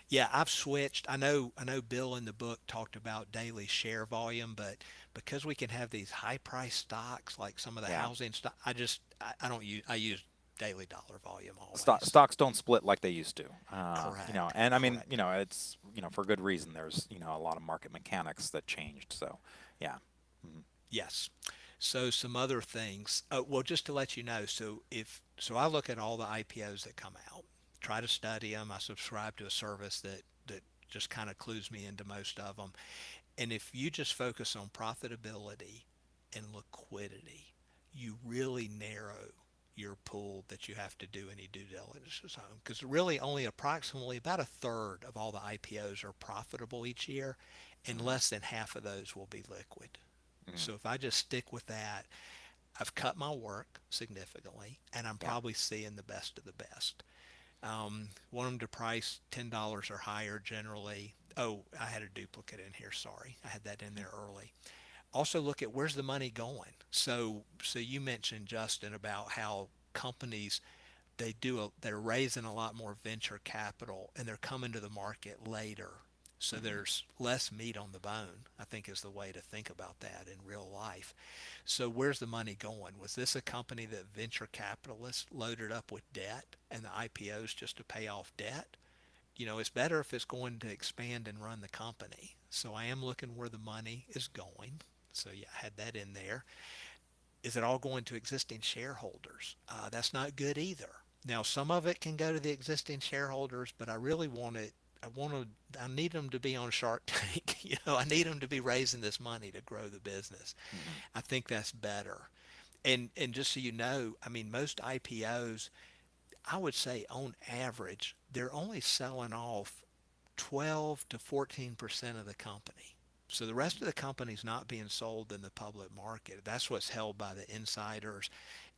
Yeah, I've switched. I know Bill in the book talked about daily share volume, but because we can have these high price stocks like some of the Yeah. housing stock, I don't use I use daily dollar volume Stock, always. stocks don't split like they used to. Correct. And I mean, Correct. it's, for good reason. There's, a lot of market mechanics that changed. So, yeah. Hmm. Yes. So some other things. Well, just to let you know, so I look at all the IPOs that come out, try to study them. I subscribe to a service that just kind of clues me into most of them. And if you just focus on profitability and liquidity, you really narrow your pool that you have to do any due diligence on. Because really only approximately about a third of all the IPOs are profitable each year, and Hmm. less than half of those will be liquid. Hmm. So if I just stick with that, I've cut my work significantly, and I'm Yeah. probably seeing the best of the best. Want them to price $10 or higher generally. Oh, I had a duplicate in here. Sorry, I had that in there early. Also look at where's the money going. So you mentioned, Justin, about how companies they're raising a lot more venture capital and they're coming to the market later. So Hmm. there's less meat on the bone, I think is the way to think about that in real life. So where's the money going? Was this a company that venture capitalists loaded up with debt and the IPOs just to pay off debt? It's better if it's going to expand and run the company. So I am looking where the money is going. So yeah, I had that in there. Is it all going to existing shareholders? That's not good either. Now, some of it can go to the existing shareholders, but I really want it. I need them to be on Shark Tank. I need them to be raising this money to grow the business. Hmm. I think that's better. And just so you know, I mean, most IPOs, I would say on average, they're only selling off 12 to 14% of the company. So the rest of the company's not being sold in the public market. That's what's held by the insiders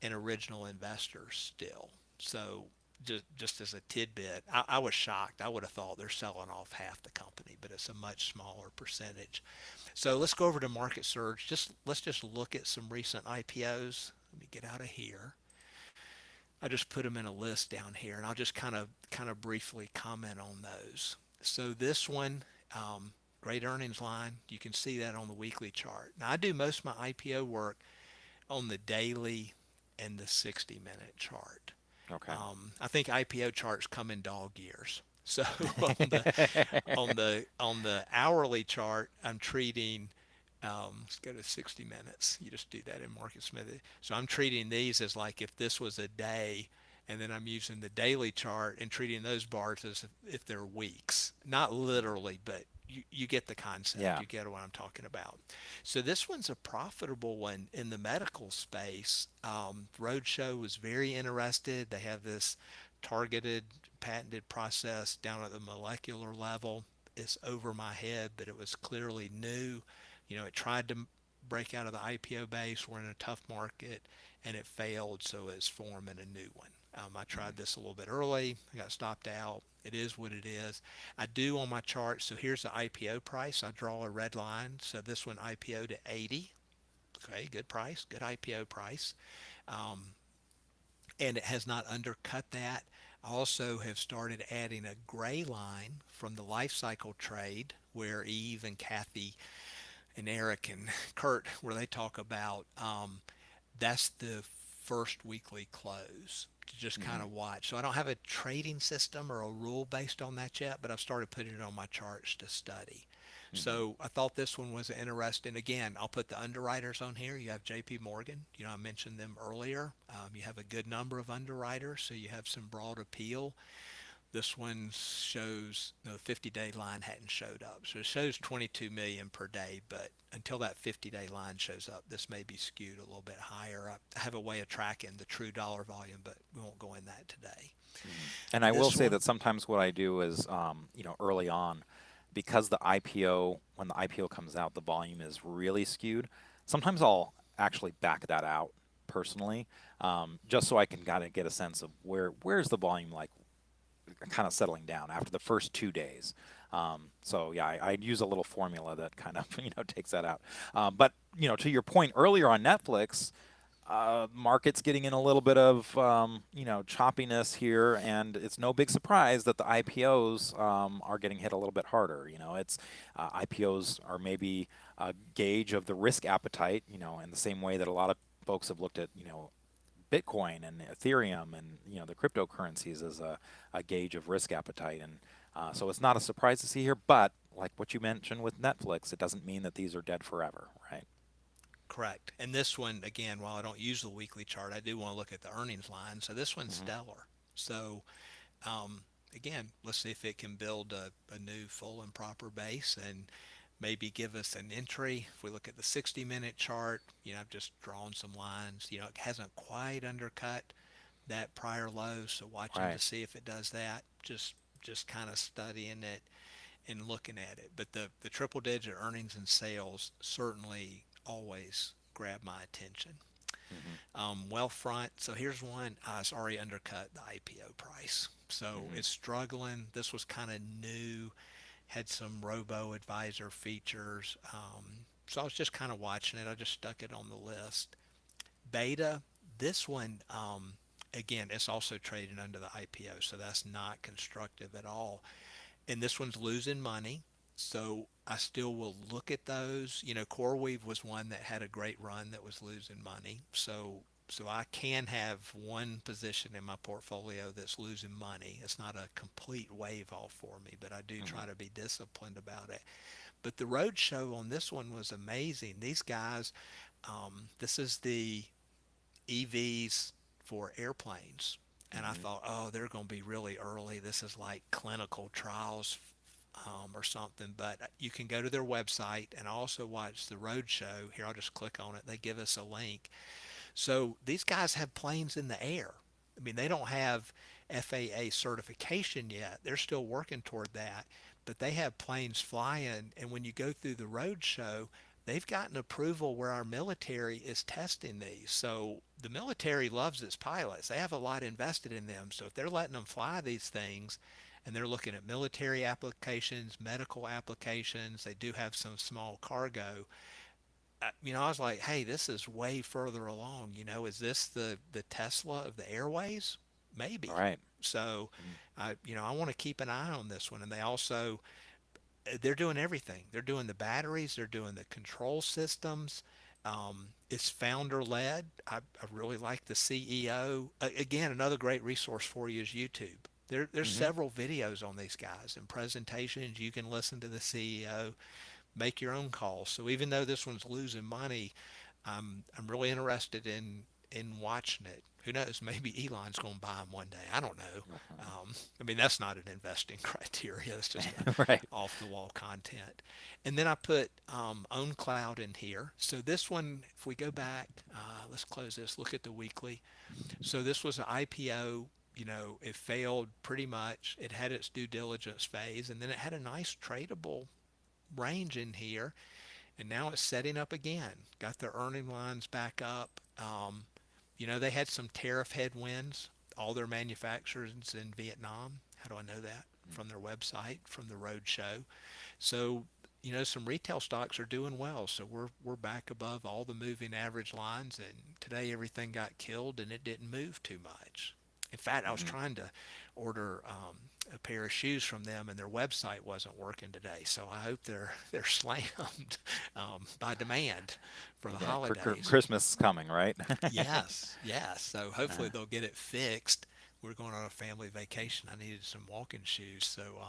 and original investors still. So just as a tidbit, I was shocked. I would have thought they're selling off half the company, but it's a much smaller percentage. So let's go over to Market Surge. Let's just look at some recent IPOs. Let me get out of here. I just put them in a list down here, and I'll just kind of briefly comment on those. So this one, great earnings line. You can see that on the weekly chart. Now I do most of my IPO work on the daily and the 60-minute chart. Okay. I think IPO charts come in dog years. So on the on the hourly chart, I'm treating. Let's go to 60 minutes. You just do that in MarketSmith. So I'm treating these as like if this was a day, and then I'm using the daily chart and treating those bars as if they're weeks. Not literally, but you get the concept. Yeah. You get what I'm talking about. So this one's a profitable one in the medical space. Roadshow was very interested. They have this targeted, patented process down at the molecular level. It's over my head, but it was clearly new. It tried to break out of the IPO base. We're in a tough market, and it failed, so it's forming a new one. I tried this a little bit early. I got stopped out. It is what it is. I do on my chart. So here's the IPO price. I draw a red line. So this one IPO to 80. Okay, good price, good IPO price. Um, and it has not undercut that. I also have started adding a gray line from the life cycle trade where Eve and Kathy and Eric and Kurt, where they talk about that's the first weekly close to just kind Hmm. of watch. So I don't have a trading system or a rule based on that yet, but I've started putting it on my charts to study. Hmm. So I thought this one was interesting. Again, I'll put the underwriters on here. You have JP Morgan. I mentioned them earlier. You have a good number of underwriters, so you have some broad appeal. This one shows the 50-day line hadn't showed up. So it shows 22 million per day, but until that 50-day line shows up, this may be skewed a little bit higher. I have a way of tracking the true dollar volume, but we won't go in that today. Hmm. And I will This say one, that sometimes what I do is, early on, because when the IPO comes out, the volume is really skewed. Sometimes I'll actually back that out personally, just so I can kind of get a sense of where's the volume like kind of settling down after the first 2 days. So yeah, I use a little formula that kind of takes that out. But to your point earlier on Netflix, market's getting in a little bit of choppiness here, and it's no big surprise that the IPOs are getting hit a little bit harder. It's IPOs are maybe a gauge of the risk appetite. In the same way that a lot of folks have looked at Bitcoin and Ethereum and the cryptocurrencies as a gauge of risk appetite, and so it's not a surprise to see here. But like what you mentioned with Netflix, it doesn't mean that these are dead forever, right? correct. And this one, again, while I don't use the weekly chart, I do want to look at the earnings line. So this one's Hmm. stellar. So again, let's see if it can build a new full and proper base and maybe give us an entry. If we look at the 60-minute chart, I've just drawn some lines. It hasn't quite undercut that prior low, so watching to Right. see if it does that. Just kind of studying it and looking at it. But the triple digit earnings and sales certainly always grab my attention. Hmm. Wealthfront. So here's one. It's already undercut the IPO price. So Hmm. it's struggling. This was kind of new, had some robo advisor features. So I was just kind of watching it. I just stuck it on the list. Beta. This one, again, it's also trading under the IPO. So that's not constructive at all. And this one's losing money. So I still will look at those. CoreWeave was one that had a great run that was losing money. So I can have one position in my portfolio that's losing money. It's not a complete wave off for me, but I do Hmm. try to be disciplined about it. But the roadshow on this one was amazing. These guys, this is the EVs for airplanes. And I Hmm. thought, oh, they're going to be really early. This is like clinical trials or something. But you can go to their website and also watch the road show. Here, I'll just click on it. They give us a link. So these guys have planes in the air. I mean, they don't have FAA certification yet. They're still working toward that, but they have planes flying. And when you go through the road show, they've gotten approval where our military is testing these. So the military loves its pilots. They have a lot invested in them. So if they're letting them fly these things, and they're looking at military applications, medical applications, they do have some small cargo. I was like, hey, this is way further along. Is this the Tesla of the airways? Maybe. Right. So, Mm-hmm. I want to keep an eye on this one. And they're doing everything. They're doing the batteries. They're doing the control systems. It's founder led. I really like the CEO. Again, another great resource for you is YouTube. There's Hmm. several videos on these guys and presentations. You can listen to the CEO, make your own calls. So even though this one's losing money, I'm really interested in watching it. Who knows? Maybe Elon's going to buy them one day. I don't know. I mean, that's not an investing criteria. It's just a Right. off the wall content. And then I put Own Cloud in here. So this one, if we go back, let's close this. Look at the weekly. So this was an IPO. It failed pretty much. It had its due diligence phase, and then it had a nice tradable range in here, and now it's setting up again. Got their earning lines back up. They had some tariff headwinds. All their manufacturers in Vietnam. How do I know that? From their website, from the road show. So, some retail stocks are doing well. So we're back above all the moving average lines. And today everything got killed and it didn't move too much. In fact, I was Hmm. trying to order a pair of shoes from them, and their website wasn't working today. So I hope they're slammed by demand for the Yeah, holidays. Christmas is coming, right? Yes, yes. So hopefully Uh, they'll get it fixed. We're going on a family vacation. I needed some walking shoes, so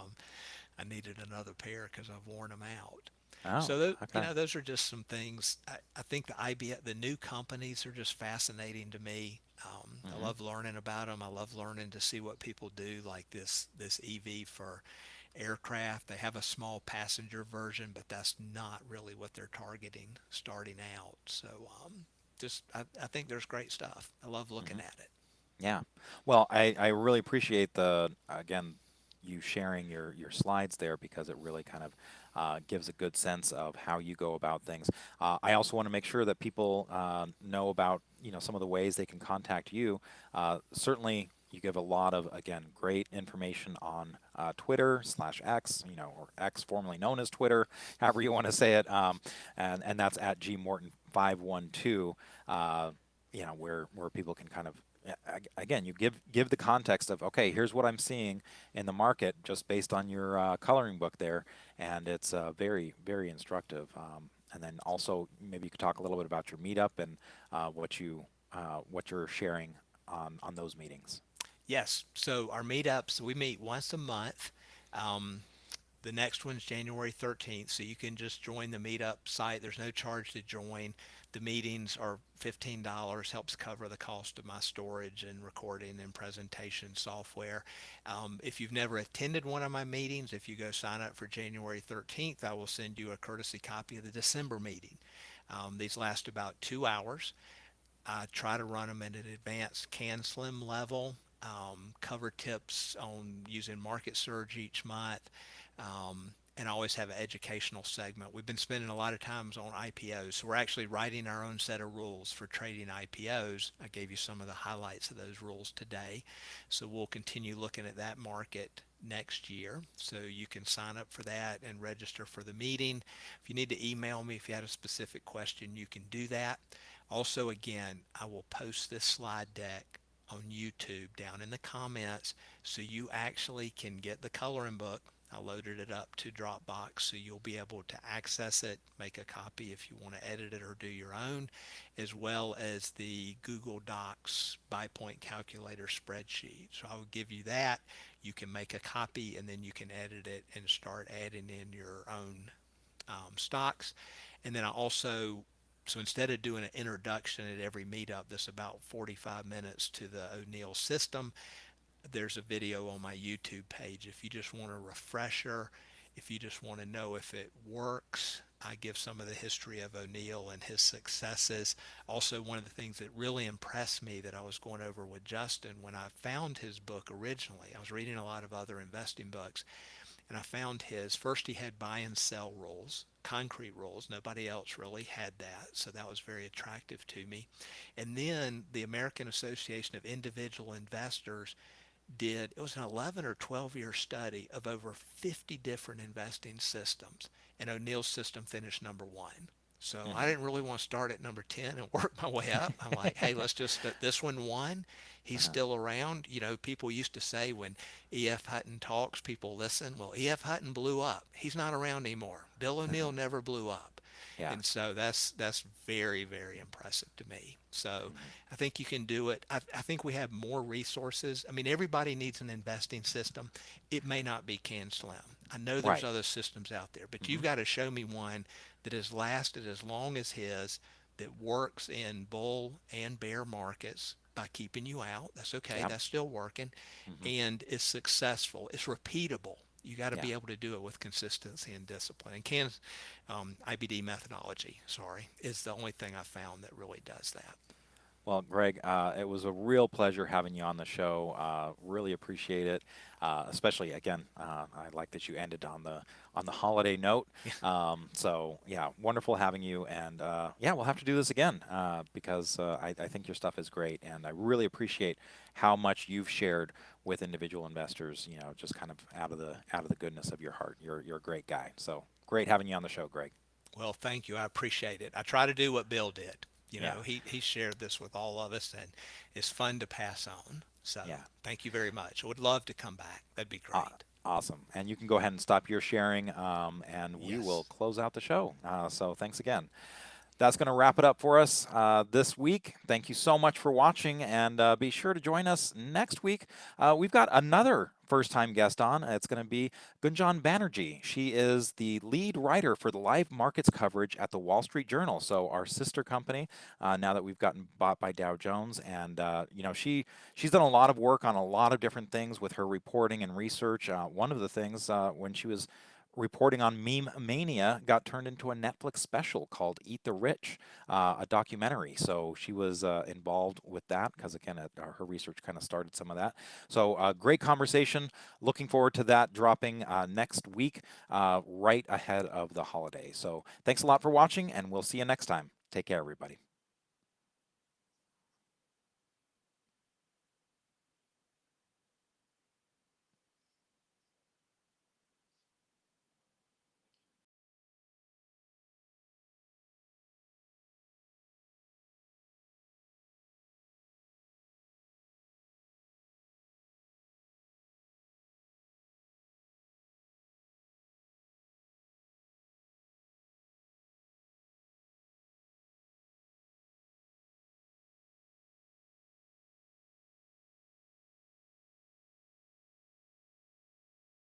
I needed another pair because I've worn them out. oh, So okay. those are just some things. I think the new companies are just fascinating to me. I Hmm. love learning about them. I love learning to see what people do, like this EV for aircraft. They have a small passenger version, but that's not really what they're targeting starting out. So I think there's great stuff. I love looking Hmm. at it. Yeah. Well, I really appreciate the again you sharing your slides there because it really kind of gives a good sense of how you go about things. I also want to make sure that people know about some of the ways they can contact you. Certainly, you give a lot of again great information on Twitter/X, or X formerly known as Twitter, however you want to say it, and that's at gmorton512. Where people can kind of again, you give the context of okay, here's what I'm seeing in the market just based on your coloring book there, and it's very very instructive. And then also maybe you could talk a little bit about your meetup and what you're sharing on those meetings. Yes. So our meetups, we meet once a month. Um, The next one's January 13th, so you can just join the meetup site. There's no charge to join. The meetings are $15, helps cover the cost of my storage and recording and presentation software. If you've never attended one of my meetings, if you go sign up for January 13th, I will send you a courtesy copy of the December meeting. These last about 2 hours. I try to run them at an advanced can slim level, cover tips on using market surge each month, and I always have an educational segment. We've been spending a lot of times on IPOs, so we're actually writing our own set of rules for trading IPOs. I gave you some of the highlights of those rules today, so we'll continue looking at that market next year. So you can sign up for that and register for the meeting. If you need to email me if you had a specific question, you can do that. Also, again, I will post this slide deck on YouTube down in the comments so you actually can get the coloring book. I loaded it up to Dropbox so you'll be able to access it, make a copy if you want to edit it or do your own, as well as the Google Docs buypoint calculator spreadsheet. So I will give you that. You can make a copy and then you can edit it and start adding in your own stocks. And then I also, so instead of doing an introduction at every meetup that's about 45 minutes to the O'Neill system, there's a video on my YouTube page. If you just want a refresher, if you just want to know if it works, I give some of the history of O'Neill and his successes. Also, one of the things that really impressed me that I was going over with Justin when I found his book originally, I was reading a lot of other investing books, and I found his. First, he had buy and sell rules, concrete rules. Nobody else really had that, so that was very attractive to me. And then the American Association of Individual Investors did, it was an 11 or 12-year study of over 50 different investing systems, and O'Neill's system finished number one. So I Hmm. didn't really want to start at number 10 and work my way up. I'm like, hey, let's just, this one won. He's Uh-huh. still around. People used to say when E.F. Hutton talks, people listen. Well, E.F. Hutton blew up. He's not around anymore. Bill O'Neill never blew up. Yeah. And so that's very, very impressive to me. So Hmm. I think you can do it. I think we have more resources. I mean, everybody needs an investing system. It may not be CanSlim. I know there's Right. other systems out there, but Hmm. you've got to show me one that has lasted as long as his, that works in bull and bear markets by keeping you out. That's okay. Yep. That's still working. Hmm. And is successful. It's repeatable. You got to Yeah. be able to do it with consistency and discipline. And can IBD methodology, sorry, is the only thing I found that really does that. Well, Greg, it was a real pleasure having you on the show. Really appreciate it, especially again. I like that you ended on the holiday note. So yeah, wonderful having you, and yeah, we'll have to do this again because I think your stuff is great, and I really appreciate how much you've shared with individual investors. Just kind of out of the goodness of your heart. You're a great guy. So great having you on the show, Greg. Well, thank you. I appreciate it. I try to do what Bill did. Yeah. He shared this with all of us, and it's fun to pass on. So Yeah. thank you very much. I would love to come back. That'd be Uh, great. awesome. And you can go ahead and stop your sharing, and we will Yes. close out the show. So thanks again. That's going to wrap it up for us this week. Thank you so much for watching, and be sure to join us next week. We've got another first time guest on. It's going to be Gunjan Banerjee. She is the lead writer for the live markets coverage at the Wall Street Journal, so our sister company, now that we've gotten bought by Dow Jones. And she's done a lot of work on a lot of different things with her reporting and research. One of the things, when she was reporting on meme mania, got turned into a Netflix special called Eat the Rich, a documentary. So she was involved with that because, again, her research kind of started some of that. So great conversation. Looking forward to that dropping next week, right ahead of the holiday. So thanks a lot for watching, and we'll see you next time. Take care, everybody.